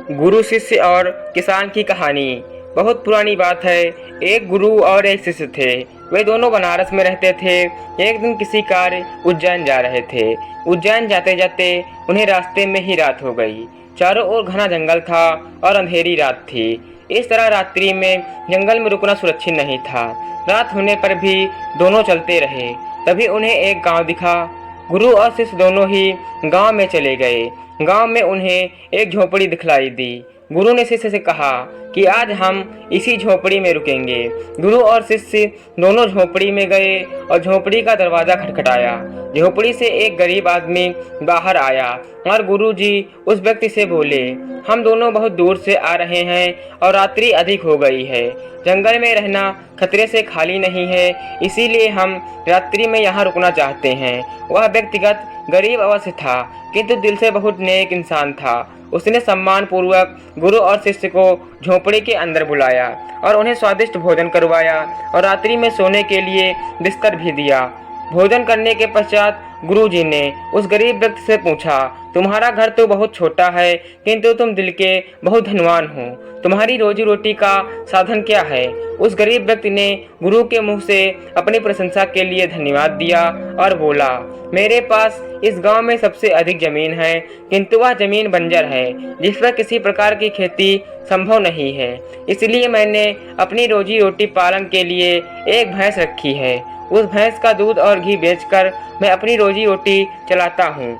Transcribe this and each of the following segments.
गुरु शिष्य और किसान की कहानी। बहुत पुरानी बात है। एक गुरु और एक शिष्य थे। वे दोनों बनारस में रहते थे। एक दिन किसी कार्य उज्जैन जा रहे थे। उज्जैन जाते जाते उन्हें रास्ते में ही रात हो गई। चारों ओर घना जंगल था और अंधेरी रात थी। इस तरह रात्रि में जंगल में रुकना सुरक्षित नहीं था। रात होने पर भी दोनों चलते रहे। तभी उन्हें एक गांव दिखा। गुरु और शिष्य दोनों ही गांव में चले गए। गांव में उन्हें एक झोपड़ी दिखलाई दी। गुरु ने शिष्य से कहा कि आज हम इसी झोपड़ी में रुकेंगे। गुरु और शिष्य दोनों झोपड़ी में गए और झोपड़ी का दरवाजा खटखटाया। झोपड़ी से एक गरीब आदमी बाहर आया और गुरु जी उस व्यक्ति से बोले, हम दोनों बहुत दूर से आ रहे हैं और रात्रि अधिक हो गई है। जंगल में रहना खतरे से खाली नहीं है, इसीलिए हम रात्रि में यहाँ रुकना चाहते हैं। वह व्यक्तिगत गरीब अवश्य था, किंतु दिल से बहुत नेक इंसान था। उसने सम्मान पूर्वक गुरु और शिष्य को झोपड़ी के अंदर बुलाया और उन्हें स्वादिष्ट भोजन करवाया और रात्रि में सोने के लिए बिस्तर भी दिया। भोजन करने के पश्चात गुरुजी ने उस गरीब व्यक्ति से पूछा, तुम्हारा घर तो बहुत छोटा है, किंतु तुम दिल के बहुत धनवान हो। तुम्हारी रोजी रोटी का साधन क्या है? उस गरीब व्यक्ति ने गुरु के मुंह से अपनी प्रशंसा के लिए धन्यवाद दिया और बोला, मेरे पास इस गांव में सबसे अधिक जमीन है, किंतु वह जमीन बंजर है, जिस पर किसी प्रकार की खेती संभव नहीं है। इसलिए मैंने अपनी रोजी रोटी पालन के लिए एक भैंस रखी है। उस भैंस का दूध और घी बेचकर मैं अपनी रोजी रोटी चलाता हूँ।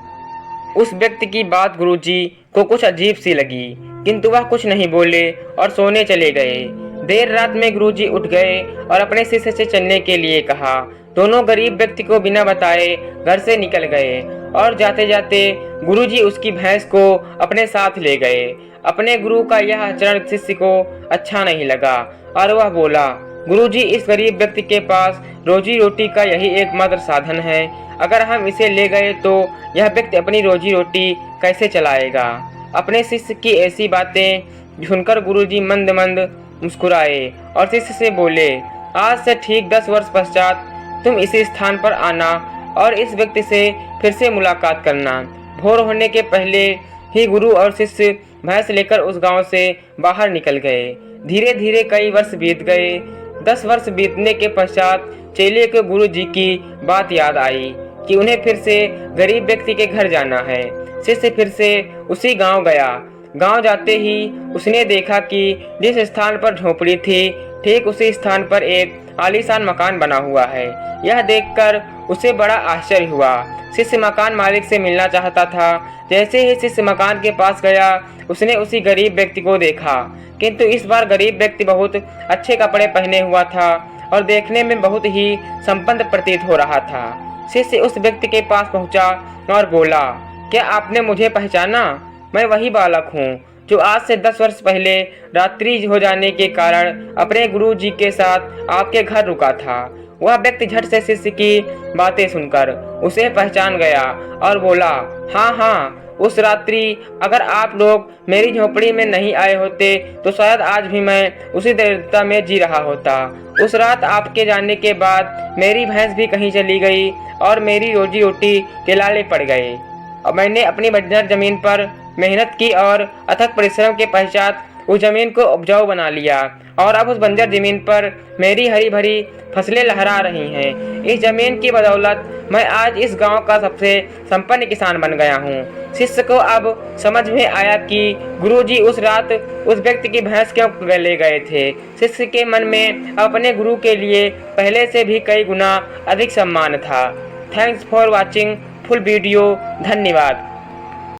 उस व्यक्ति की बात गुरुजी को कुछ अजीब सी लगी, किंतु वह कुछ नहीं बोले और सोने चले गए। देर रात में गुरुजी उठ गए और अपने शिष्य से चलने के लिए कहा। दोनों गरीब व्यक्ति को बिना बताए घर से निकल गए और जाते जाते गुरुजी उसकी भैंस को अपने साथ ले गए। अपने गुरु का यह आचरण शिष्य को अच्छा नहीं लगा और वह बोला, गुरुजी, इस गरीब व्यक्ति के पास रोजी रोटी का यही एकमात्र साधन है। अगर हम इसे ले गए तो यह व्यक्ति अपनी रोजी रोटी कैसे चलाएगा? अपने शिष्य की ऐसी बातें सुनकर गुरुजी मंद मंद मुस्कुराए और शिष्य से बोले, आज से ठीक 10 वर्ष पश्चात तुम इसी स्थान पर आना और इस व्यक्ति से फिर से मुलाकात करना। भोर होने के पहले ही गुरु और शिष्य भैंस लेकर उस गांव से बाहर निकल गए। धीरे धीरे कई वर्ष बीत गए। 10 वर्ष बीतने के पश्चात चेले को गुरु जी की बात याद आई कि उन्हें फिर से गरीब व्यक्ति के घर जाना है। शिष्य फिर से उसी गांव गया। गांव जाते ही उसने देखा कि जिस स्थान पर झोपड़ी थी, ठीक उसी स्थान पर एक आलीशान मकान बना हुआ है। यह देखकर उसे बड़ा आश्चर्य हुआ। शिष्य मकान मालिक से मिलना चाहता था। जैसे ही शिष्य मकान के पास गया, उसने उसी गरीब व्यक्ति को देखा, किंतु इस बार गरीब व्यक्ति बहुत अच्छे कपड़े पहने हुआ था और देखने में बहुत ही संपन्न प्रतीत हो रहा था। शिष्य उस व्यक्ति के पास पहुंचा और बोला, क्या आपने मुझे पहचाना? मैं वही बालक हूँ जो आज से 10 वर्ष पहले रात्रि हो जाने के कारण अपने गुरु जी के साथ आपके घर रुका था। वह व्यक्ति झट से शिष्य की बातें सुनकर उसे पहचान गया और बोला, हाँ हाँ, उस रात्रि अगर आप लोग मेरी झोपड़ी में नहीं आए होते तो शायद आज भी मैं उसी दरिद्रता में जी रहा होता। उस रात आपके जाने के बाद मेरी भैंस भी कहीं चली गई और मेरी रोजी रोटी के लाले पड़ गए। और मैंने अपनी बंजर जमीन पर मेहनत की और अथक परिश्रम के पश्चात उस जमीन को उपजाऊ बना लिया और अब उस बंजर जमीन पर मेरी हरी भरी फसलें लहरा रही हैं। इस जमीन की बदौलत मैं आज इस गांव का सबसे संपन्न किसान बन गया हूँ। शिष्य को अब समझ में आया कि गुरुजी उस रात उस व्यक्ति की भैंस क्यों ले गए थे। शिष्य के मन में अपने गुरु के लिए पहले से भी कई गुना अधिक सम्मान था। Thanks for watching full video. धन्यवाद।